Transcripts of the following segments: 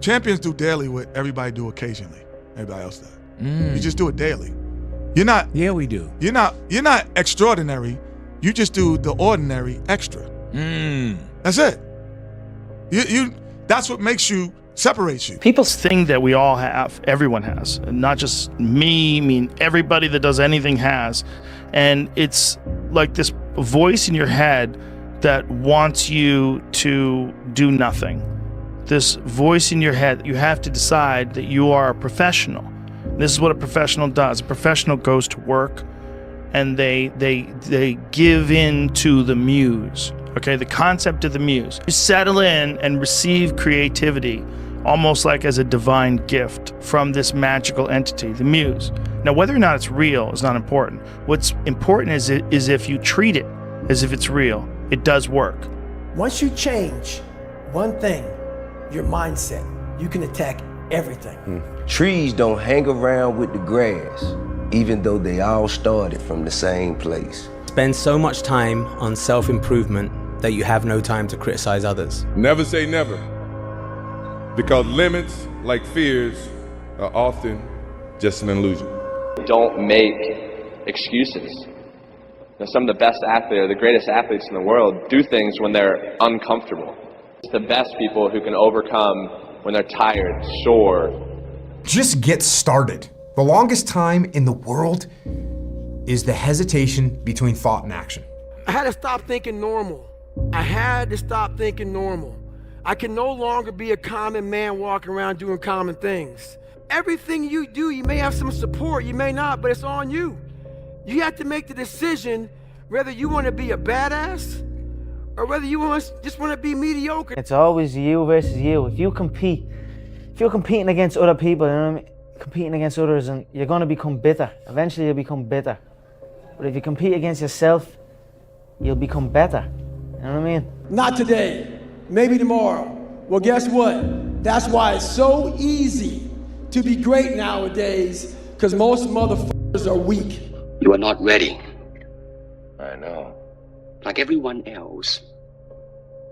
Champions do daily what everybody do occasionally. Everybody else does. You just do it daily. You're not. Yeah, we do. You're not extraordinary. You just do the ordinary extra. That's it. You. That's what makes you, separates you. People's thing that we all have, everyone has, and not just me. I mean, everybody that does anything has, and it's like this voice in your head that wants you to do nothing. This voice in your head, you have to decide that you are a professional. This is what a professional does. A professional goes to work and they give in to the muse. Okay, the concept of the muse. You settle in and receive creativity almost like as a divine gift from this magical entity, the muse. Now, whether or not it's real is not important. What's important is if you treat it as if it's real, it does work. Once you change one thing, your mindset, you can attack everything. Trees don't hang around with the grass, even though they all started from the same place. Spend so much time on self-improvement that you have no time to criticize others. Never say never, because limits, like fears, are often just an illusion. Don't make excuses. Now, some of the best athletes, or the greatest athletes in the world, do things when they're uncomfortable. It's the best people who can overcome when they're tired, sore. Just get started. The longest time in the world is the hesitation between thought and action. I had to stop thinking normal. I had to stop thinking normal. I can no longer be a common man walking around doing common things. Everything you do, you may have some support, you may not, but it's on you. You have to make the decision whether you want to be a badass or whether you just want to be mediocre. It's always you versus you. If you're competing against other people, you know what I mean? Competing against others, and you're going to become bitter. Eventually you'll become bitter. But if you compete against yourself, you'll become better. You know what I mean? Not today, maybe tomorrow. Well, guess what? That's why it's so easy to be great nowadays, because most motherfuckers are weak. You are not ready. I know. Like everyone else,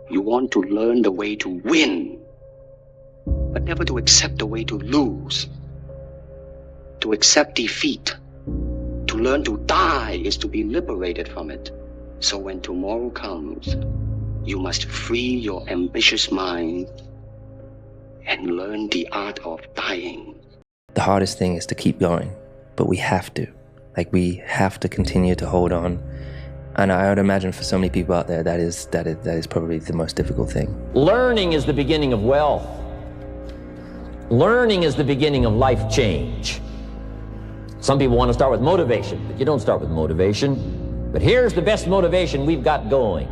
you want to learn the way to win, but never to accept the way to lose. To accept defeat, to learn to die is to be liberated from it. So when tomorrow comes, you must free your ambitious mind and learn the art of dying. The hardest thing is to keep going, but we have to. Like, we have to continue to hold on. And I would imagine for so many people out there, that is probably the most difficult thing. Learning is the beginning of wealth. Learning is the beginning of life change. Some people want to start with motivation, but you don't start with motivation. But here's the best motivation we've got going.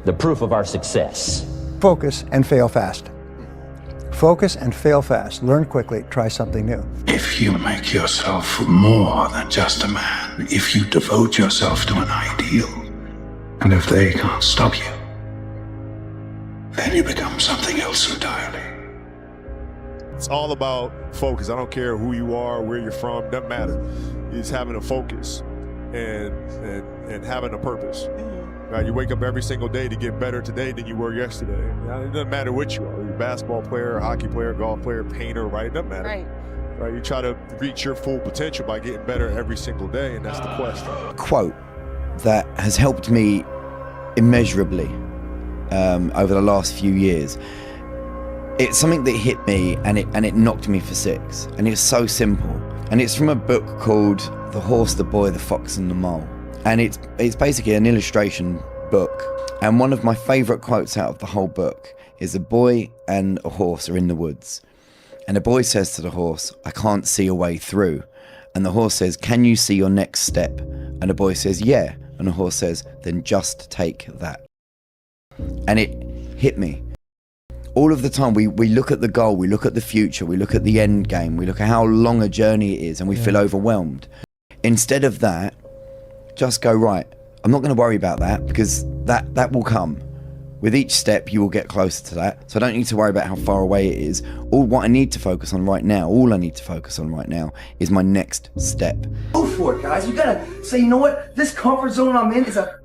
The proof of our success. Focus and fail fast. Focus and fail fast. Learn quickly. Try something new. If you make yourself more than just a man, if you devote yourself to an ideal, and if they can't stop you, then you become something else entirely. It's all about focus. I don't care who you are, where you're from, doesn't matter. It's having a focus and having a purpose. Now, you wake up every single day to get better today than you were yesterday. Now, it doesn't matter what you are. You're a basketball player, a hockey player, golf player, painter, right? It doesn't matter. Right? You try to reach your full potential by getting better every single day, and that's the quest. A quote that has helped me immeasurably over the last few years. It's something that hit me and it knocked me for six. And it's so simple. And it's from a book called The Horse, the Boy, the Fox and the Mole. And it's basically an illustration book. And one of my favorite quotes out of the whole book is a boy and a horse are in the woods. And the boy says to the horse, "I can't see a way through." And the horse says, "Can you see your next step?" And the boy says, "Yeah." And the horse says, "Then just take that." And it hit me. All of the time we look at the goal, we look at the future, we look at the end game, we look at how long a journey it is, and we feel overwhelmed. Instead of that, just go, right, I'm not going to worry about that, because that will come. With each step, you will get closer to that. So I don't need to worry about how far away it is. All I need to focus on right now is my next step. Go for it, guys. You gotta say, you know what? This comfort zone I'm in is a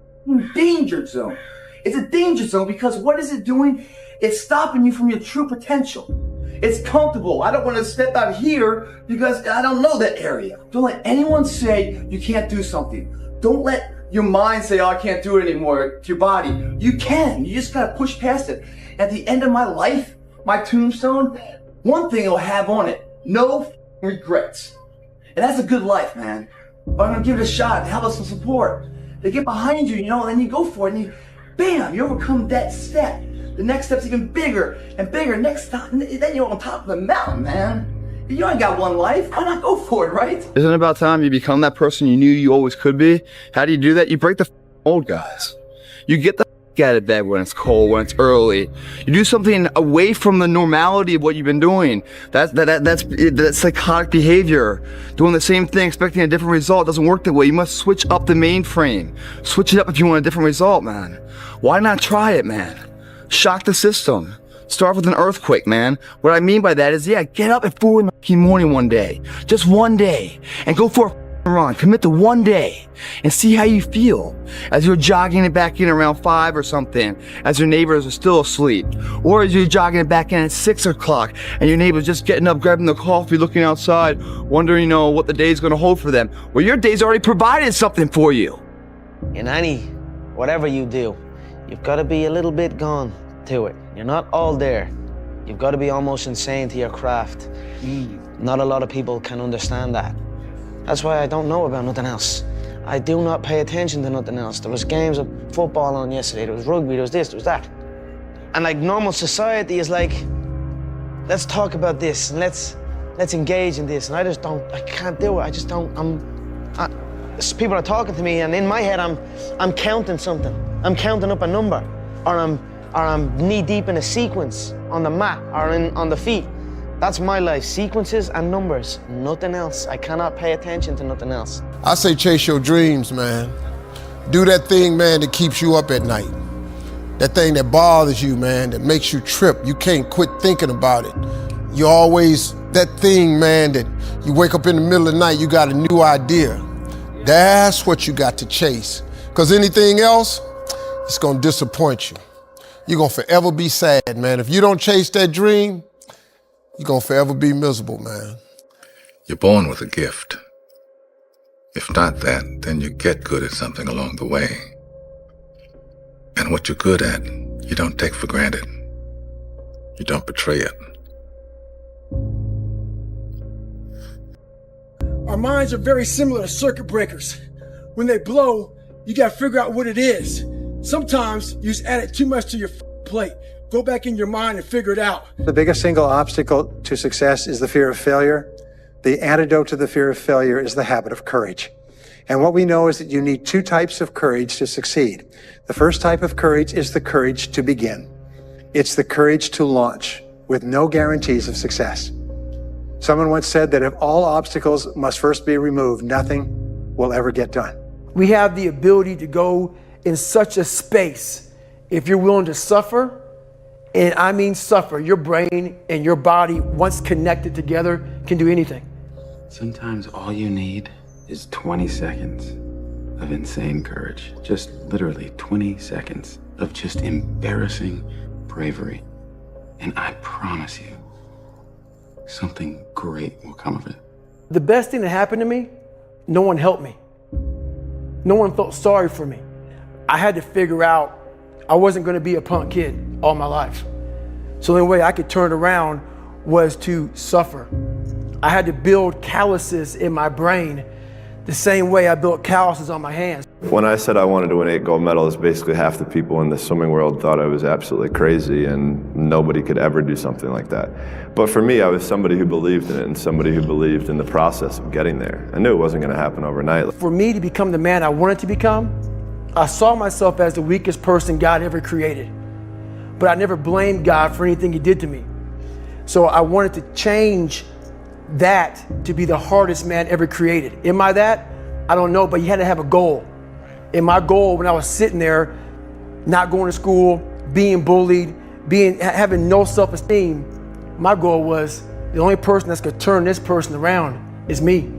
danger zone. It's a danger zone because what is it doing? It's stopping you from your true potential. It's comfortable. I don't want to step out here because I don't know that area. Don't let anyone say you can't do something. Don't let your mind say, oh, I can't do it anymore to your body. You can. You just got to push past it. At the end of my life, my tombstone, one thing it'll have on it, no regrets. And that's a good life, man. But I'm going to give it a shot. How about some support? They get behind you, and then you go for it, and you, bam, you overcome that step. The next step's even bigger and bigger. Next time, then you're on top of the mountain, man. You ain't got one life. Why not go for it, right? Isn't it about time you become that person you knew you always could be? How do you do that? You break the old guys. You get the out of bed when it's cold, when it's early. You do something away from the normality of what you've been doing. That's psychotic behavior. Doing the same thing, expecting a different result doesn't work that way. You must switch up the mainframe. Switch it up if you want a different result, man. Why not try it, man? Shock the system. Start with an earthquake, man. What I mean by that is, get up at 4 in the morning one day. Just one day. And go for a run. Commit to one day. And see how you feel. As you're jogging it back in around 5 or something. As your neighbors are still asleep. Or as you're jogging it back in at 6 o'clock. And your neighbor's just getting up, grabbing the coffee, looking outside. Wondering, what the day's going to hold for them. Well, your day's already provided something for you. In whatever you do, you've got to be a little bit gone to it. You're not all there. You've got to be almost insane to your craft. Not a lot of people can understand that. That's why I don't know about nothing else. I do not pay attention to nothing else. There was games of football on yesterday, there was rugby, there was this, there was that. And like normal society is like, let's talk about this and let's engage in this. And I can't do it. I just don't, people are talking to me and in my head I'm counting something. I'm counting up a number or I'm knee deep in a sequence on the mat or on the feet. That's my life, sequences and numbers, nothing else. I cannot pay attention to nothing else. I say chase your dreams, man. Do that thing, man, that keeps you up at night. That thing that bothers you, man, that makes you trip. You can't quit thinking about it. You always, that thing, man, that you wake up in the middle of the night, you got a new idea. That's what you got to chase. Because anything else, it's gonna disappoint you. You're gonna forever be sad, man. If you don't chase that dream, you're gonna forever be miserable, man. You're born with a gift. If not that, then you get good at something along the way. And what you're good at, you don't take for granted. You don't betray it. Our minds are very similar to circuit breakers. When they blow, you gotta figure out what it is. Sometimes you just added too much to your plate. Go back in your mind and figure it out. The biggest single obstacle to success is the fear of failure. The antidote to the fear of failure is the habit of courage. And what we know is that you need 2 types of courage to succeed. The first type of courage is the courage to begin. It's the courage to launch with no guarantees of success. Someone once said that if all obstacles must first be removed, nothing will ever get done. We have the ability to go in such a space if you're willing to suffer. And I mean suffer. Your brain and your body, once connected together, can do anything. Sometimes all you need is 20 seconds of insane courage. Just literally 20 seconds of just embarrassing bravery. And I promise you, something great will come of it. The best thing that happened to me, no one helped me. No one felt sorry for me. I had to figure out I wasn't going to be a punk kid all my life. So the only way I could turn around was to suffer. I had to build calluses in my brain the same way I built calluses on my hands. When I said I wanted to win 8 gold medals, basically half the people in the swimming world thought I was absolutely crazy and nobody could ever do something like that. But for me, I was somebody who believed in it and somebody who believed in the process of getting there. I knew it wasn't going to happen overnight. For me to become the man I wanted to become, I saw myself as the weakest person God ever created. But I never blamed God for anything he did to me. So I wanted to change that to be the hardest man ever created. Am I that? I don't know, but you had to have a goal. And my goal when I was sitting there, not going to school, being bullied, having no self-esteem, my goal was the only person that's gonna turn this person around is me.